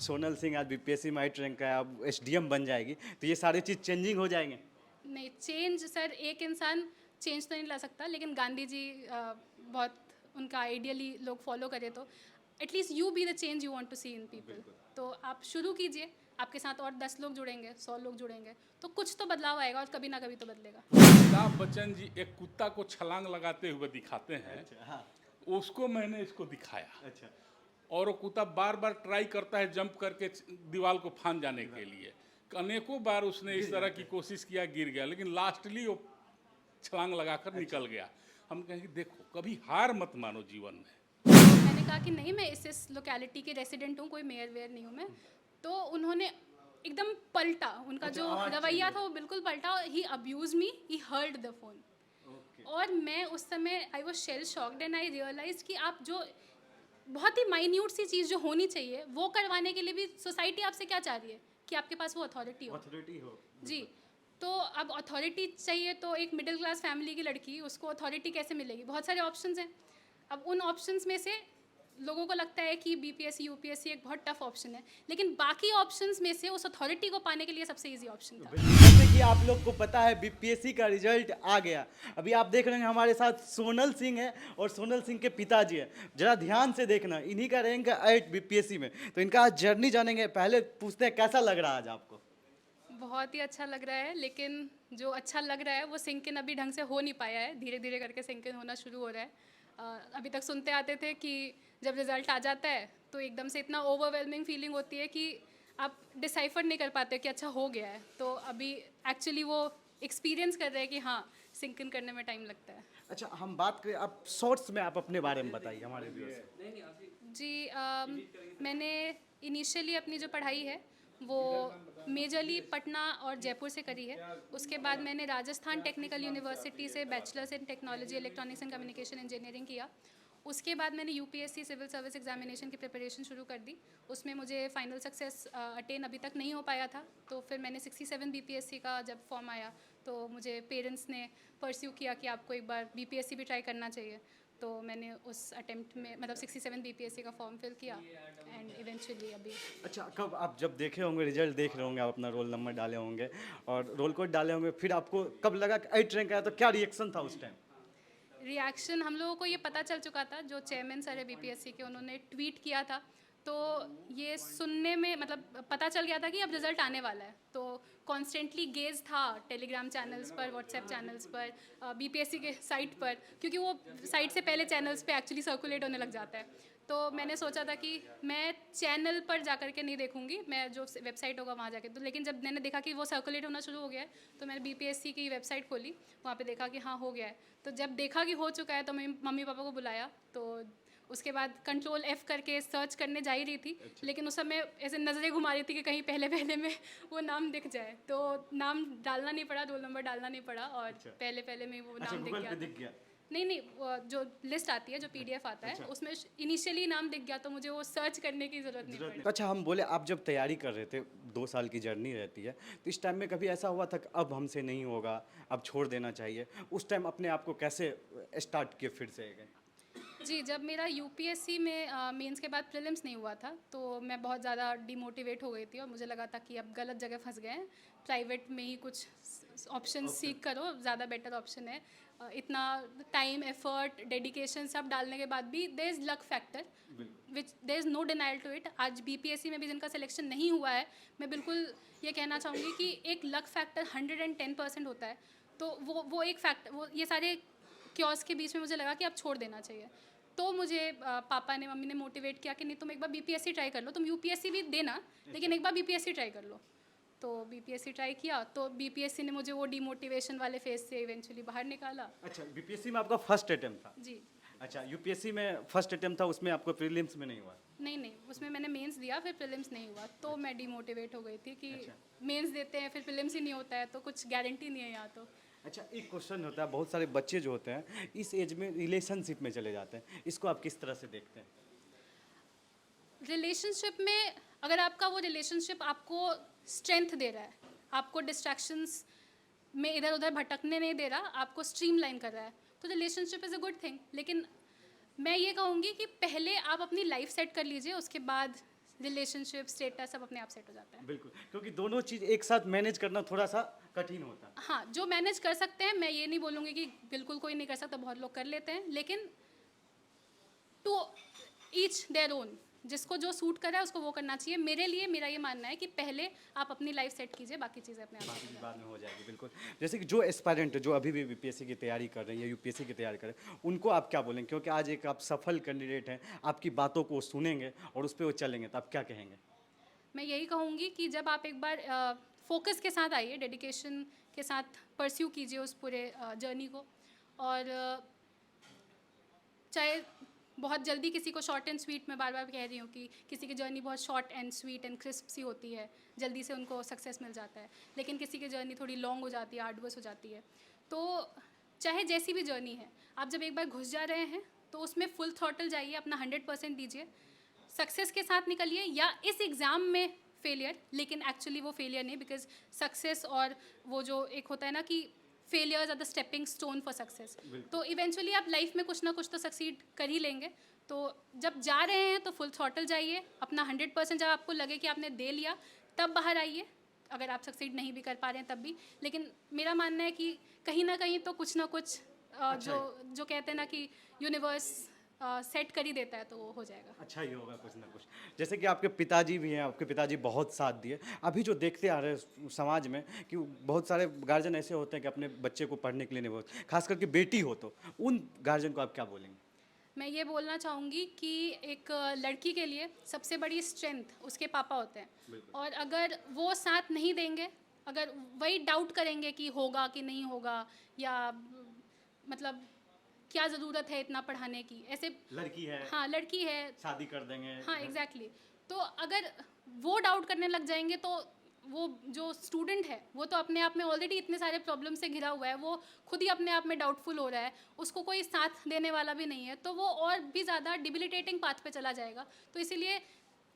सोनल सिंह आज बीपीएससी में रैंक है, अब एसडीएम बन जाएगी, तो ये सारी चीज़ चेंजिंग हो जाएंगे? नहीं, चेंज सर एक इंसान चेंज तो नहीं ला सकता, लेकिन गांधी जी बहुत उनका आइडियली लोग फॉलो करें तो at least you be the change you want to see in people. तो आप शुरू कीजिए, आपके साथ और 10 लोग जुड़ेंगे, 100 लोग जुड़ेंगे, तो कुछ तो बदलाव आएगा और कभी ना कभी तो बदलेगा। अमिताभ बच्चन जी एक कुत्ता को छलांग लगाते हुए दिखाते हैं। हाँ। उसको मैंने इसको दिखाया अच्छा। और वो कुत्ता बार बार ट्राई करता है जंप करके दीवार को फांद जाने के लिए। अनेकों बार उसने इस तरह की कोशिश किया, गिर गया, लेकिन लास्टली वो छलांग लगाकर निकल गया। हम कहें कि देखो, कभी हार मत मानो जीवन में। मैंने कहा कि नहीं, मैं इस लोकेलिटी के रेसिडेंट हूँ, कोई मेयर वेयर नहीं हूँ मैं। तो उन्होंने एकदम पलटा, उनका जो रवैया था वो बिल्कुल पलटा। He abuse me, he heard the phone. और मैं उस समय I was shell shocked and I realise कि आप जो बहुत ही माइन्यूट सी चीज़ जो होनी चाहिए वो करवाने के लिए भी सोसाइटी आपसे क्या चाह रही है कि आपके पास वो अथॉरिटी हो। जी। तो अब अथॉरिटी चाहिए तो एक मिडिल क्लास फैमिली की लड़की, उसको अथॉरिटी कैसे मिलेगी? बहुत सारे ऑप्शंस हैं। अब उन ऑप्शंस में से लोगों को लगता है कि बीपीएससी यूपीएससी एक बहुत टफ ऑप्शन है, लेकिन बाकी ऑप्शंस में से उस अथॉरिटी को पाने के लिए सबसे इजी ऑप्शन था। जैसे कि आप लोग को पता है बीपीएससी का रिजल्ट आ गया, अभी आप देख रहे हैं हमारे साथ सोनल सिंह है और सोनल सिंह के पिताजी है। जरा ध्यान से देखना, इन्हीं का रैंक है 8 बीपीएससी में, तो इनका आज जर्नी जानेंगे। पहले पूछते हैं कैसा लग रहा है आज आपको? बहुत ही अच्छा लग रहा है, लेकिन जो अच्छा लग रहा है वो सिंक इन अभी ढंग से हो नहीं पाया है। धीरे धीरे करके सिंक इन होना शुरू हो रहा है। अभी तक सुनते आते थे कि जब रिज़ल्ट आ जाता है तो एकदम से इतना ओवरवेलमिंग फीलिंग होती है कि आप डिसाइफर नहीं कर पाते कि अच्छा हो गया है। तो अभी एक्चुअली वो एक्सपीरियंस कर रहे हैं कि हाँ, सिंक इन करने में टाइम लगता है। अच्छा, हम बात करें, आप शॉर्ट्स में आप अपने बारे में बताइए हमारे व्यूअर्स। जी, मैंने इनिशियली अपनी जो पढ़ाई है वो मेजरली पटना और जयपुर से करी है। उसके बाद मैंने राजस्थान टेक्निकल यूनिवर्सिटी से bachelors in technology electronics and communication engineering किया। उसके बाद मैंने यूपीएससी सिविल सर्विस एग्जामिनेशन की प्रिपरेशन शुरू कर दी। उसमें मुझे फाइनल सक्सेस अटेन अभी तक नहीं हो पाया था, तो फिर मैंने 67 बीपीएससी का जब फॉर्म आया तो मुझे पेरेंट्स ने परस्यू किया कि आपको एक बार बीपीएससी भी ट्राई करना चाहिए। तो मैंने उस अटेम्प्ट में मतलब 67 बीपीएससी का फॉर्म फिल किया एंड इवेंचुअली अभी। अच्छा, कब आप जब देखे होंगे रिजल्ट, देख रहे होंगे, आप अपना रोल नंबर डाले होंगे और रोल कोड डाले होंगे, फिर आपको कब लगा कि 8 रैंक आया, तो क्या रिएक्शन था उस टाइम? रिएक्शन हम लोगों को ये पता चल चुका था, जो चेयरमैन सर है बीपीएससी के, उन्होंने ट्वीट किया था। तो ये सुनने में मतलब पता चल गया था कि अब रिज़ल्ट आने वाला है। तो कॉन्स्टेंटली गेज था टेलीग्राम चैनल्स पर, व्हाट्सएप चैनल्स पर, बीपीएससी के साइट पर, क्योंकि वो साइट से पहले चैनल्स पे एक्चुअली सर्कुलेट होने लग जाता है। तो मैंने सोचा था कि मैं चैनल पर जा कर के नहीं देखूंगी, मैं जो वेबसाइट होगा वहाँ जाके। तो लेकिन जब मैंने देखा कि वो सर्कुलेट होना शुरू हो गया है तो मैंने बीपीएससी की वेबसाइट खोली, वहाँ पे देखा कि हाँ हो गया है। तो जब देखा कि हो चुका है तो मैं मम्मी पापा को बुलाया। तो उसके बाद कंट्रोल F करके सर्च करने जा ही रही थी। लेकिन उस समय ऐसे नज़रें घुमा रही थी कि कहीं पहले पहले में वो नाम दिख जाए, तो नाम डालना नहीं पड़ा, रोल नंबर डालना नहीं पड़ा और पहले पहले में वो नाम दिख गया। दिख गया? नहीं नहीं, वो जो लिस्ट आती है, जो पीडीएफ आता है, उसमें इनिशियली नाम दिख गया, तो मुझे वो सर्च करने की ज़रूरत नहीं पड़ी। अच्छा, हम बोले आप जब तैयारी कर रहे थे, 2 साल की जर्नी रहती है, तो इस टाइम में कभी ऐसा हुआ था कि अब हमसे नहीं होगा, अब छोड़ देना चाहिए? उस टाइम अपने आप को कैसे स्टार्ट किए फिर से? जी, जब मेरा यूपीएससी में मेंस के बाद प्रीलिम्स नहीं हुआ था तो मैं बहुत ज़्यादा डिमोटिवेट हो गई थी और मुझे लगा था कि अब गलत जगह फंस गए हैं, प्राइवेट में ही कुछ ऑप्शन सीख करो, ज़्यादा बेटर ऑप्शन है। इतना टाइम, एफर्ट, डेडिकेशन सब डालने के बाद भी there is luck factor which there is no denial to it. आज बीपीएससी में भी जिनका सिलेक्शन नहीं हुआ है, मैं बिल्कुल ये कहना चाहूँगी कि एक लक फैक्टर 110% होता है। तो वो एक फैक्टर, वो ये सारे क्योस के बीच में मुझे लगा कि अब छोड़ देना चाहिए। तो मुझे पापा ने, मम्मी ने मोटिवेट किया कि नहीं, तुम एक बार बीपीएससी ट्राई कर लो, तुम यूपीएससी भी देना लेकिन एक बार बीपीएससी ट्राई कर लो। तो बीपीएससी ट्राई किया तो बीपीएससी ने मुझे वो डिमोटिवेशन वाले फेज से इवेंचुअली बाहर निकाला। अच्छा, बीपीएससी में आपका फर्स्ट अटेम्प्ट था? जी। अच्छा, यूपीएससी में फर्स्ट अटेम्प्ट था, उसमें आपको प्रीलिम्स में नहीं हुआ? नहीं नहीं, उसमें मैंने मेंस दिया, फिर प्रीलिम्स नहीं हुआ, तो मैं डिमोटिवेट हो गई थी कि मेंस देते हैं फिर प्रीलिम्स ही नहीं होता है, तो कुछ गारंटी नहीं है यहाँ तो। अच्छा, एक क्वेश्चन होता है, बहुत सारे बच्चे जो होते हैं इस एज में रिलेशनशिप में चले जाते हैं, इसको आप किस तरह से देखते हैं? रिलेशनशिप में अगर आपका वो रिलेशनशिप आपको स्ट्रेंथ दे रहा है, आपको डिस्ट्रैक्शंस में इधर उधर भटकने नहीं दे रहा, आपको स्ट्रीमलाइन कर रहा है, तो relationship is a good thing. लेकिन मैं ये कहूँगी कि पहले आप अपनी लाइफ सेट कर लीजिए, उसके बाद रिलेशनशिप, स्टेटस सब अपने आप सेट हो जाता है। बिल्कुल, क्योंकि दोनों चीज़ एक साथ मैनेज करना थोड़ा सा कठिन होता है। हाँ, जो मैनेज कर सकते हैं, मैं ये नहीं बोलूँगी कि बिल्कुल कोई नहीं कर सकता, बहुत लोग कर लेते हैं, लेकिन टू ईच देयर ओन, जिसको जो सूट कर रहा है उसको वो करना चाहिए। मेरे लिए मेरा ये मानना है कि पहले आप अपनी लाइफ सेट कीजिए, बाकी चीज़ें अपने आप बाकी सेट की हो बाद में हो जाएगी। बिल्कुल, जैसे कि जो एस्पायरेंट जो अभी भी बीपीएससी की तैयारी कर रहे हैं या यूपीएससी की तैयारी कर रहे हैं, उनको आप क्या बोलेंगे? क्योंकि आज एक आप सफल कैंडिडेट हैं, आपकी बातों को वो सुनेंगे और उस पे वो चलेंगे, तो आप क्या कहेंगे? मैं यही कहूँगी कि जब आप एक बार फोकस के साथ आइए, डेडिकेशन के साथ परस्यू कीजिए उस पूरे जर्नी को, और चाहे बहुत जल्दी किसी को शॉर्ट एंड स्वीट, मैं बार बार कह रही हूँ कि किसी की जर्नी बहुत short and sweet and crisp सी होती है, जल्दी से उनको सक्सेस मिल जाता है, लेकिन किसी की जर्नी थोड़ी लॉन्ग हो जाती है, आर्डुअस हो जाती है। तो चाहे जैसी भी जर्नी है, आप जब एक बार घुस जा रहे हैं तो उसमें फुल थ्रॉटल जाइए, अपना 100% दीजिए, सक्सेस के साथ निकलिए। या इस एग्ज़ाम में फेलियर, लेकिन एक्चुअली वो फेलियर नहीं, बिकॉज सक्सेस और वो जो एक होता है ना कि failures are the stepping stone for success, तो इवेंचुअली आप लाइफ में कुछ ना कुछ तो सक्सीड कर ही लेंगे। तो जब जा रहे हैं तो फुल थ्रॉटल जाइए, अपना 100%, जब आपको लगे कि आपने दे लिया तब बाहर आइए, अगर आप सक्सीड नहीं भी कर पा रहे हैं तब भी। लेकिन मेरा मानना है कि कहीं ना कहीं तो कुछ ना कुछ जो कहते हैं ना कि यूनिवर्स सेट कर ही देता है, तो वो हो जाएगा। अच्छा ही होगा कुछ ना कुछ। जैसे कि आपके पिताजी भी हैं, आपके पिताजी बहुत साथ दिए। अभी जो देखते आ रहे हैं समाज में कि बहुत सारे गार्जियन ऐसे होते हैं कि अपने बच्चे को पढ़ने के लिए नहीं बोलते, खास करके बेटी हो तो उन गार्जियन को आप क्या बोलेंगे? मैं ये बोलना चाहूँगी कि एक लड़की के लिए सबसे बड़ी स्ट्रेंथ उसके पापा होते हैं, और अगर वो साथ नहीं देंगे, अगर वही डाउट करेंगे कि होगा कि नहीं होगा, या मतलब क्या ज़रूरत है इतना पढ़ाने की, ऐसे लड़की है, हाँ लड़की है, शादी कर देंगे। हाँ एग्जैक्टली तो अगर वो डाउट करने लग जाएंगे तो वो जो स्टूडेंट है वो तो अपने आप में ऑलरेडी इतने सारे प्रॉब्लम से घिरा हुआ है, वो खुद ही अपने आप में डाउटफुल हो रहा है, उसको कोई साथ देने वाला भी नहीं है, तो वो और भी ज़्यादा डिबिलिटेटिंग पाथ पे चला जाएगा। तो इसीलिए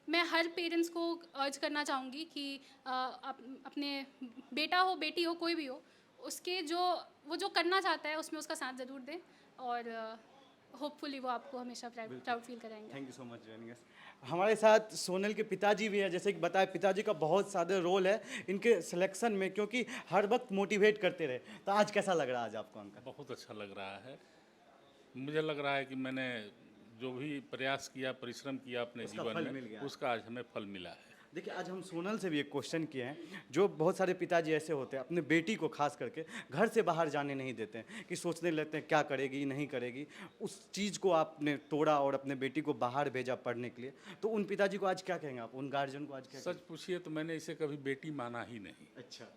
मैं हर पेरेंट्स को अर्ज करना चाहूँगी कि अपने बेटा हो बेटी हो कोई भी हो, उसके वो जो करना चाहता है उसमें उसका साथ ज़रूर दें, और होपफुली वो आपको हमेशा प्राउड फील कराएंगे। Thank you so much joining us. हमारे साथ सोनल के पिताजी भी हैं। जैसे कि बताया, पिताजी का बहुत ज़्यादा रोल है इनके सिलेक्शन में, क्योंकि हर वक्त मोटिवेट करते रहे। तो आज कैसा लग रहा है आज आपको अंकल? बहुत अच्छा लग रहा है। मुझे लग रहा है कि मैंने जो भी प्रयास किया, परिश्रम किया अपने उसका जीवन फल मिल गया। में, उसका आज हमें फल मिला है। देखिए, आज हम सोनल से भी एक क्वेश्चन किए हैं। जो बहुत सारे पिताजी ऐसे होते हैं, अपने बेटी को खास करके घर से बाहर जाने नहीं देते हैं, कि सोचने लगते हैं क्या करेगी नहीं करेगी। उस चीज़ को आपने तोड़ा और अपने बेटी को बाहर भेजा पढ़ने के लिए। तो उन पिताजी को आज क्या कहेंगे आप, उन गार्जियन को आज क्या सच पूछिए तो मैंने इसे कभी बेटी माना ही नहीं। कहेंगे? अच्छा,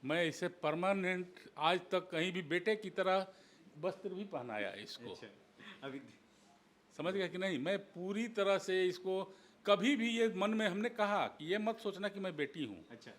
मैं इसे परमानेंट आज तक कहीं भी बेटे की तरह वस्त्र भी पहनाया इसको। अच्छा। अभी समझ गया कि नहीं? मैं पूरी तरह से इसको कभी भी ये मन में हमने कहा कि ये मत सोचना कि मैं बेटी हूँ। अच्छा,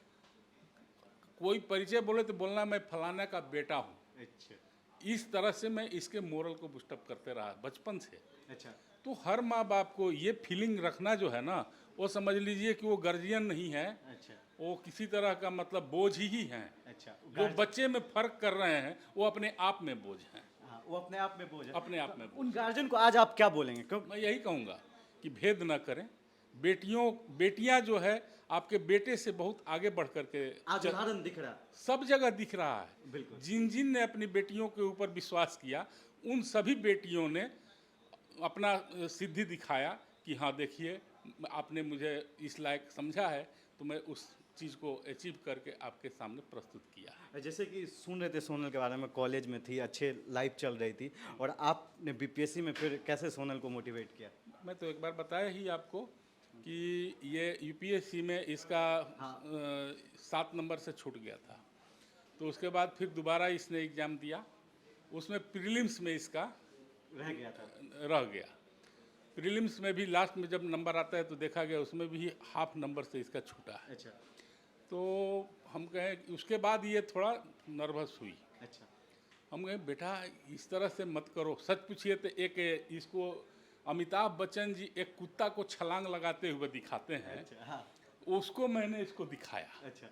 कोई परिचय बोले तो बोलना मैं फलाना का बेटा हूँ। अच्छा, इस तरह से मैं इसके मोरल को बुस्टअप करते रहा बचपन से। अच्छा, तो हर माँ बाप को ये फीलिंग रखना जो है ना, वो समझ लीजिए कि वो गार्जियन नहीं है, अच्छा, वो किसी तरह का मतलब बोझ ही हैं। अच्छा। जो बच्चे में फर्क कर रहे हैं वो अपने आप में बोझ हैं। हाँ, वो अपने आप में बोझ है। अपने आप में बोझ। उन गार्जियन को आज आप क्या बोलेंगे? क्यों? मैं यही कहूँगा कि भेद न करें। बेटियां जो है आपके बेटे से बहुत आगे बढ़ करके आज उदाहरण दिख रहा है। सब जगह दिख रहा है। बिल्कुल। जिन जिन ने अपनी बेटियों के ऊपर विश्वास किया, उन सभी बेटियों ने अपना सिद्धि दिखाया कि हाँ देखिए, आपने मुझे इस लायक समझा है, तो मैं उस चीज़ को अचीव करके आपके सामने प्रस्तुत किया। जैसे कि सुन रहे थे सोनल के बारे में, कॉलेज में थी, अच्छे लाइफ चल रही थी, और आपने बीपीएससी में फिर कैसे सोनल को मोटिवेट किया? मैं तो एक बार बताया ही आपको कि ये यूपीएससी में इसका 7 नंबर से छूट गया था। तो उसके बाद फिर दोबारा इसने एग्ज़ाम दिया, उसमें प्रीलिम्स में इसका रह गया था। रह गया। प्रीलिम्स में भी लास्ट में जब नंबर आता है तो देखा गया उसमें भी हाफ नंबर से इसका छूटा है। अच्छा, तो हम कहें, उसके बाद ये थोड़ा नर्वस हुई। अच्छा, हम कहें बेटा इस तरह से मत करो। सच पूछिए तो एक इसको अमिताभ बच्चन जी एक कुत्ता को छलांग लगाते हुए दिखाते हैं, अच्छा, हाँ, उसको मैंने इसको दिखाया, अच्छा,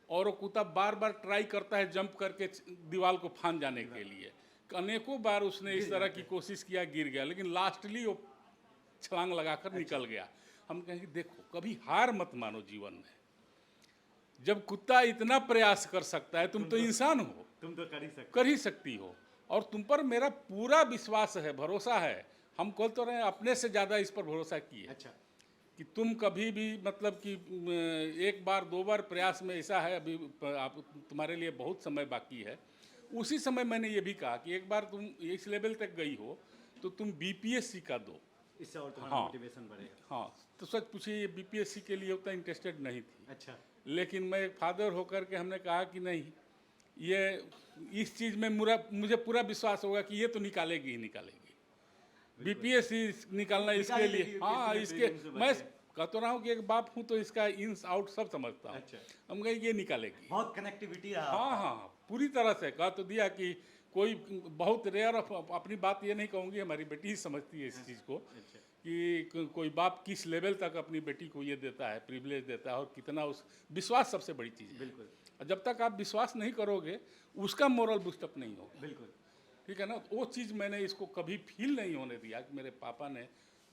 और वो कुत्ता बार बार ट्राई करता है जंप करके दीवार को फांद जाने के लिए। अनेकों बार उसने इस तरह की कोशिश किया, गिर गया, लेकिन लास्टली वो छलांग लगाकर निकल गया। हम कहेंगे देखो कभी हार मत मानो जीवन में। जब कुत्ता इतना प्रयास कर सकता है, तुम तो इंसान हो, तुम तो कर ही सकती हो, और तुम पर मेरा पूरा विश्वास है, भरोसा है। हम बोल तो रहे हैं, अपने से ज़्यादा इस पर भरोसा किए अच्छा कि तुम कभी भी मतलब कि एक बार दो बार प्रयास में ऐसा है, अभी आप तुम्हारे लिए बहुत समय बाकी है। उसी समय मैंने ये भी कहा कि एक बार तुम इस लेवल तक गई हो तो तुम बीपीएससी का दो। इससे और तुम्हारा हाँ। मोटिवेशन बढ़ेगा। हाँ, तो सच पूछिए, ये बीपीएससी के लिए उतना इंटरेस्टेड नहीं थी, अच्छा लेकिन मैं एक फादर होकर के हमने कहा कि नहीं, ये इस चीज़ में मुझे पूरा विश्वास होगा कि ये तो निकालेगी ही निकालेगी। बीपीएससी निकालना इसके निकाल लिए, देगी हाँ, UPSC में इसके prelims में मैं बच्चे। कहता रहा हूँ कि एक बाप हूँ तो इसका इन्स आउट सब समझता हूँ। अच्छा। हम कहें ये निकालेगी। बहुत कनेक्टिविटी रहा। हाँ हाँ, पूरी तरह से कह तो दिया कि कोई बहुत रेयर, अपनी बात ये नहीं कहूँगी, हमारी बेटी ही समझती है इस चीज़ को अच्छा। कि कोई बाप किस लेवल तक अपनी बेटी को ये देता है, प्रिविलेज देता है, और कितना उस विश्वास सबसे बड़ी चीज़ है। बिल्कुल और जब तक आप विश्वास नहीं करोगे, उसका मोरल बूस्टअप नहीं होगा। बिल्कुल। ठीक है ना, वो चीज़ मैंने इसको कभी फील नहीं होने दिया कि मेरे पापा ने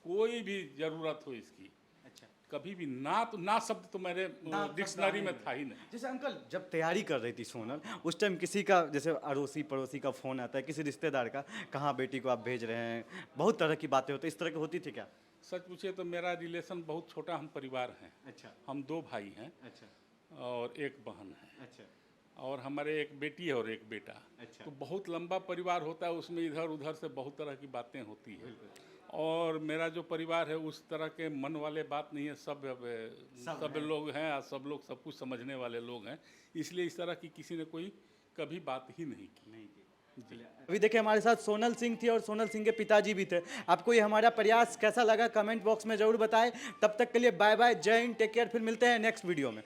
कोई भी ज़रूरत हो इसकी, अच्छा कभी भी ना, तो ना शब्द तो मेरे ना शब्द डिक्शनरी आने में नहीं। था ही नहीं। जैसे अंकल जब तैयारी कर रही थी सोनल, उस टाइम किसी का, जैसे अड़ोसी पड़ोसी का फ़ोन आता है, किसी रिश्तेदार का, कहाँ बेटी को आप भेज रहे हैं, बहुत तरह की बातें होती, इस तरह की होती थी क्या? सच पूछिए तो मेरा रिलेशन बहुत छोटा, हम परिवार हैं। अच्छा हम 2 भाई हैं अच्छा और 1 बहन है, अच्छा और हमारे एक बेटी है और एक बेटा। अच्छा। तो बहुत लंबा परिवार होता है, उसमें इधर उधर से बहुत तरह की बातें होती है। और मेरा जो परिवार है उस तरह के मन वाले बात नहीं है, सब लोग हैं, और सब लोग सब कुछ समझने वाले लोग हैं, इसलिए इस तरह की किसी ने कोई कभी बात ही नहीं की। नहीं की। अभी देखिए हमारे साथ सोनल सिंह थी और सोनल सिंह के पिताजी भी थे। आपको ये हमारा प्रयास कैसा लगा कमेंट बॉक्स में ज़रूर बताएं। तब तक के लिए बाय बाय, जय हिंद, टेक केयर, फिर मिलते हैं नेक्स्ट वीडियो में।